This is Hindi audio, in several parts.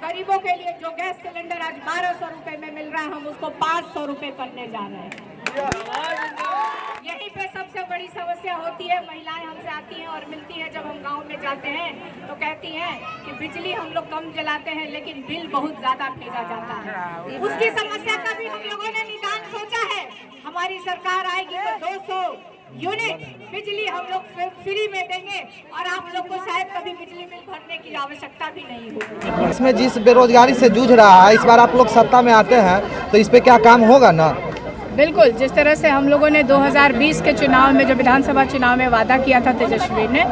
गरीबों के लिए जो गैस सिलेंडर आज 1200 रुपए में मिल रहा है, हम उसको 500 रुपए करने जा रहे हैं। यहीं पे सबसे बड़ी समस्या होती है। महिलाएं हमसे आती हैं और मिलती हैं, जब हम गांव में जाते हैं तो कहती हैं कि बिजली हम लोग कम जलाते हैं लेकिन बिल बहुत ज्यादा भेजा जाता है। उसकी समस्या का भी हम लोगों ने निदान सोचा है। हमारी सरकार आएगी तो 200 यूनिट बिजली हम लोग फ्री में देंगे और आप लोग को शायद कभी बिजली बिल भरने की आवश्यकता भी नहीं होगी। इसमें जिस बेरोजगारी से जूझ रहा है, इस बार आप लोग सत्ता में आते हैं तो इस पे क्या काम होगा ना? बिल्कुल, जिस तरह से हम लोगों ने 2020 के चुनाव में, जो विधानसभा चुनाव में वादा किया था तेजस्वी ने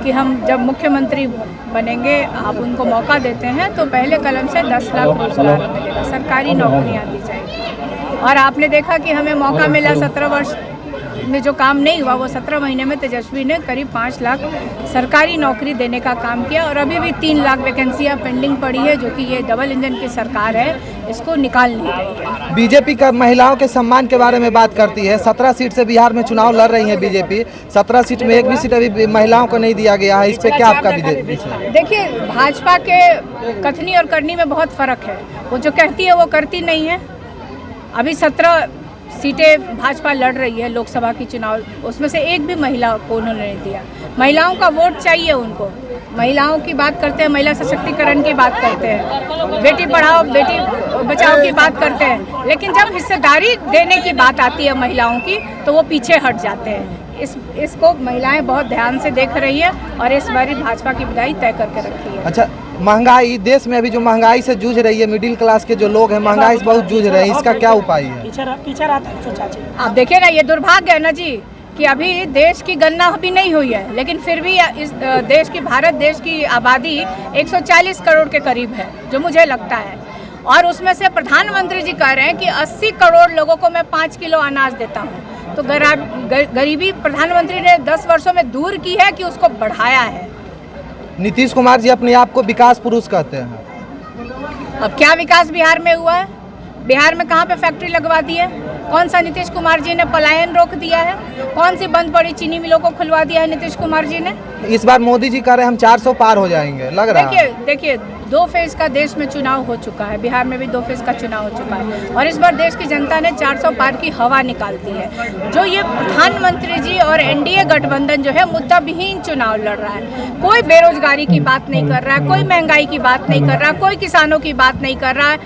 कि हम जब मुख्यमंत्री बनेंगे आप उनको मौका देते हैं तो पहले कलम से 10 लाख रोजगार मिलेगा, सरकारी नौकरियां दी जाएगी। और आपने देखा कि हमें मौका मिला, 17 वर्ष में जो काम नहीं हुआ वो 17 महीने में तेजस्वी ने करीब 5 लाख सरकारी नौकरी देने का काम किया। और अभी भी 3 लाख वैकेंसियां पेंडिंग पड़ी है, जो कि ये डबल इंजन की सरकार है, इसको निकाल नहीं रही है। बीजेपी का महिलाओं के सम्मान के बारे में बात करती है। 17 सीट से बिहार में चुनाव लड़ रही है बीजेपी। 17 सीट में एक भी सीट अभी महिलाओं को नहीं दिया गया है। इस पे क्या आपका विचार? देखिए, भाजपा के कथनी और करनी में बहुत फर्क है। वो जो कहती है वो करती नहीं है। अभी 17 सीटें भाजपा लड़ रही है लोकसभा की चुनाव, उसमें से एक भी महिला को उन्होंने नहीं दिया। महिलाओं का वोट चाहिए उनको। महिलाओं की बात करते हैं, महिला सशक्तिकरण की बात करते हैं, बेटी पढ़ाओ बेटी बचाओ की बात करते हैं, लेकिन जब हिस्सेदारी देने की बात आती है महिलाओं की तो वो पीछे हट जाते हैं। इसको महिलाएं बहुत ध्यान से देख रही है और इस बार भाजपा की विदाई तय करके रखी है। अच्छा, महंगाई, देश में अभी जो महंगाई से जूझ रही है, मिडिल क्लास के जो लोग हैं महंगाई से बहुत जूझ रहे हैं, इसका क्या उपाय है? आप देखिए ना, ये दुर्भाग्य है ना जी कि अभी देश की गणना अभी नहीं हुई है, लेकिन फिर भी इस देश की, भारत देश की आबादी 140 करोड़ के करीब है, जो मुझे लगता है। और उसमें से प्रधानमंत्री जी कह रहे हैं कि 80 करोड़ लोगों को मैं 5 किलो अनाज देता हूँ। तो गरीबी प्रधानमंत्री ने 10 वर्षों में दूर की है कि उसको बढ़ाया है। नीतीश कुमार जी अपने आप को विकास पुरुष कहते हैं। अब क्या विकास बिहार में हुआ है? बिहार में कहाँ पे फैक्ट्री लगवा दी है? कौन सा नीतीश कुमार जी ने पलायन रोक दिया है? कौन सी बंद पड़ी चीनी मिलों को खुलवा दिया है नीतीश कुमार जी ने? इस बार मोदी जी कह रहे हैं हम 400 पार हो जाएंगे, लग रहा है। देखिए 2 फेज का देश में चुनाव हो चुका है, बिहार में भी 2 फेज का चुनाव हो चुका है और इस बार देश की जनता ने 400 पार की हवा निकाल दी है। जो ये प्रधानमंत्री जी और एनडीए गठबंधन जो है मुद्दा विहीन चुनाव लड़ रहा है। कोई बेरोजगारी की बात नहीं कर रहा है, कोई महंगाई की बात नहीं कर रहा, कोई किसानों की बात नहीं कर रहा है।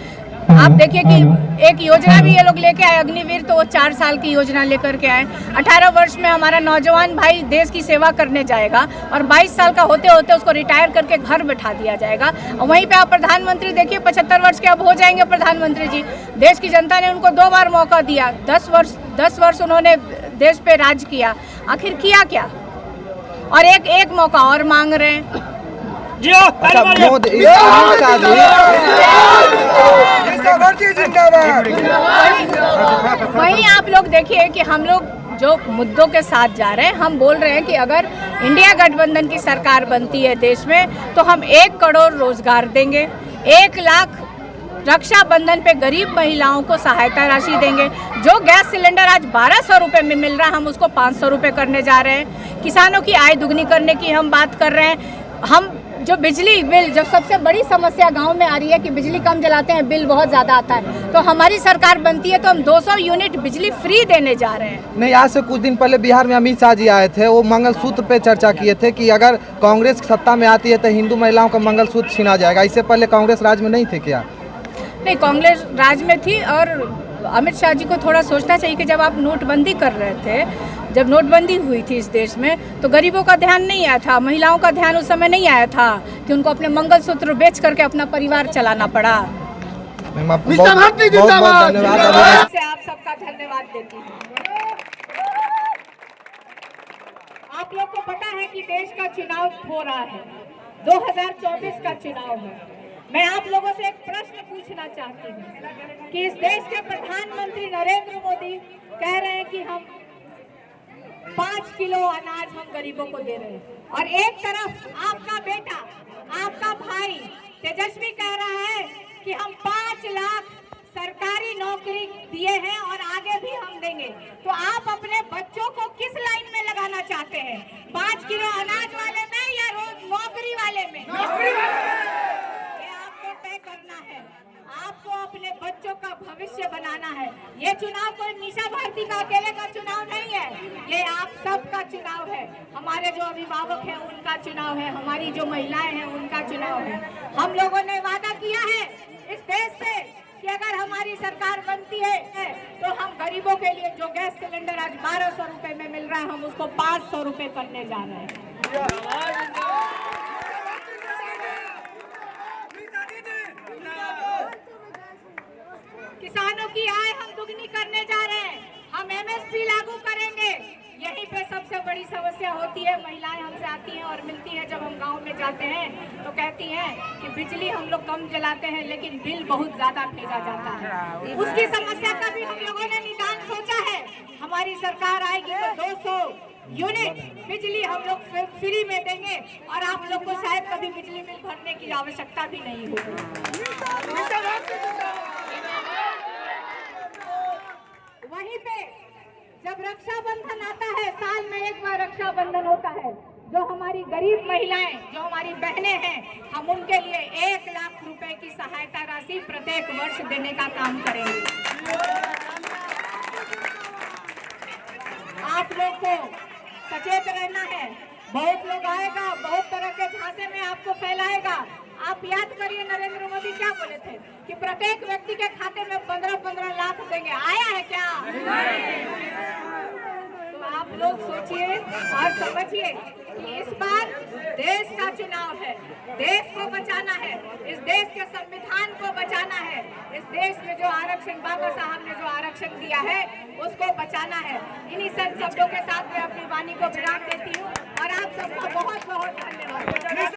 आप देखिए कि एक योजना भी ये लोग लेके आए, अग्निवीर, तो वो 4 साल की योजना लेकर के आए। 18 वर्ष में हमारा नौजवान भाई देश की सेवा करने जाएगा और 22 साल का होते होते उसको रिटायर करके घर बैठा दिया जाएगा। और वहीं पे आप प्रधानमंत्री देखिए, 75 वर्ष के अब हो जाएंगे प्रधानमंत्री जी। देश की जनता ने उनको 2 बार मौका दिया, 10 वर्ष उन्होंने देश पे राज किया, आखिर किया क्या? और एक मौका और मांग रहे हैं। वहीं आप लोग देखिए कि हम लोग जो मुद्दों के साथ जा रहे हैं, हम बोल रहे हैं कि अगर इंडिया गठबंधन की सरकार बनती है देश में तो हम 1 करोड़ रोजगार देंगे, 1 लाख रक्षाबंधन पे गरीब महिलाओं को सहायता राशि देंगे। जो गैस सिलेंडर आज 1200 रुपये में मिल रहा है हम उसको 500 रुपये करने जा रहे हैं। किसानों की आय दुगनी करने की हम बात कर रहे हैं। हम जो बिजली बिल, जब सबसे बड़ी समस्या गांव में आ रही है कि बिजली कम जलाते हैं, बिल बहुत ज़्यादा आता है, तो हमारी सरकार बनती है तो हम 200 यूनिट बिजली फ्री देने जा रहे हैं। नहीं, आज से कुछ दिन पहले बिहार में अमित शाह जी आए थे, वो मंगलसूत्र पे चर्चा किए थे कि अगर कांग्रेस सत्ता में आती है तो हिंदू महिलाओं का मंगलसूत्र छीना जाएगा। इससे पहले कांग्रेस राज में नहीं थे क्या? नहीं, कांग्रेस राज में थी और अमित शाह जी को थोड़ा सोचना चाहिए कि जब आप नोटबंदी कर रहे थे, जब नोटबंदी हुई थी इस देश में, तो गरीबों का ध्यान नहीं आया था, महिलाओं का ध्यान उस समय नहीं आया था कि उनको अपने मंगलसूत्र बेच करके अपना परिवार चलाना पड़ा। आप सबका धन्यवाद देती हूँ। आप लोग को पता है कि देश का चुनाव हो रहा है, 2024 का चुनाव है। मैं आप लोगों से एक प्रश्न पूछना चाहती हूँ कि इस देश के प्रधानमंत्री नरेंद्र मोदी कह रहे हैं कि हम 5 किलो अनाज हम गरीबों को दे रहे हैं और एक तरफ आपका बेटा, आपका भाई तेजस्वी कह रहा है कि हम 5 लाख सरकारी नौकरी दिए हैं और आगे भी हम देंगे। तो आप अपने बच्चों को किस लाइन में लगाना चाहते हैं? 5 किलो अनाज वाले में या नौकरी वाले में? ये आपको तय करना बनाना है। ये चुनाव कोई मीशा भारती का अकेले का चुनाव नहीं है, ये आप सबका चुनाव है। हमारे जो अभिभावक हैं उनका चुनाव है, हमारी जो महिलाएं हैं उनका चुनाव है। हम लोगों ने वादा किया है इस देश से कि अगर हमारी सरकार बनती है तो हम गरीबों के लिए जो गैस सिलेंडर आज 1200 रुपए में मिल रहा है, हम उसको 500 रुपए करने जा रहे हैं। किसानों की आय हम दुगनी करने जा रहे हैं, हम MSP लागू करेंगे। यहीं पे सबसे बड़ी समस्या होती है, महिलाएं हमसे आती हैं और मिलती हैं जब हम गांव में जाते हैं तो कहती हैं कि बिजली हम लोग कम जलाते हैं लेकिन बिल बहुत ज्यादा भेजा जाता है। उसकी समस्या का भी हम लोगों ने निदान सोचा है। हमारी सरकार आएगी तो 200 यूनिट बिजली हम लोग फ्री में देंगे और आप लोग को शायद कभी बिजली बिल भरने की आवश्यकता भी नहीं होगी। वहीं पे जब रक्षाबंधन आता है, साल में एक बार रक्षाबंधन होता है, जो हमारी गरीब महिलाएं, जो हमारी बहनें हैं, हम उनके लिए 1 लाख रुपए की सहायता राशि प्रत्येक वर्ष देने का काम करेंगे। आप लोग को सचेत रहना है। बहुत लोग आएगा, बहुत तरह के झांसे में आपको फैलाएगा। आप याद करिए नरेंद्र मोदी क्या बोले थे कि प्रत्येक व्यक्ति के खाते में 15-15 लाख देंगे। आया है क्या? तो आप लोग सोचिए और समझिए कि इस बार देश का चुनाव है, देश को बचाना है, इस देश के संविधान को बचाना है, इस देश में जो आरक्षण बाबा साहब ने जो आरक्षण दिया है उसको बचाना है। इन्हीं सब शब्दों के साथ मैं अपनी वाणी को विराम देती हूँ और आप सबका बहुत बहुत धन्यवाद।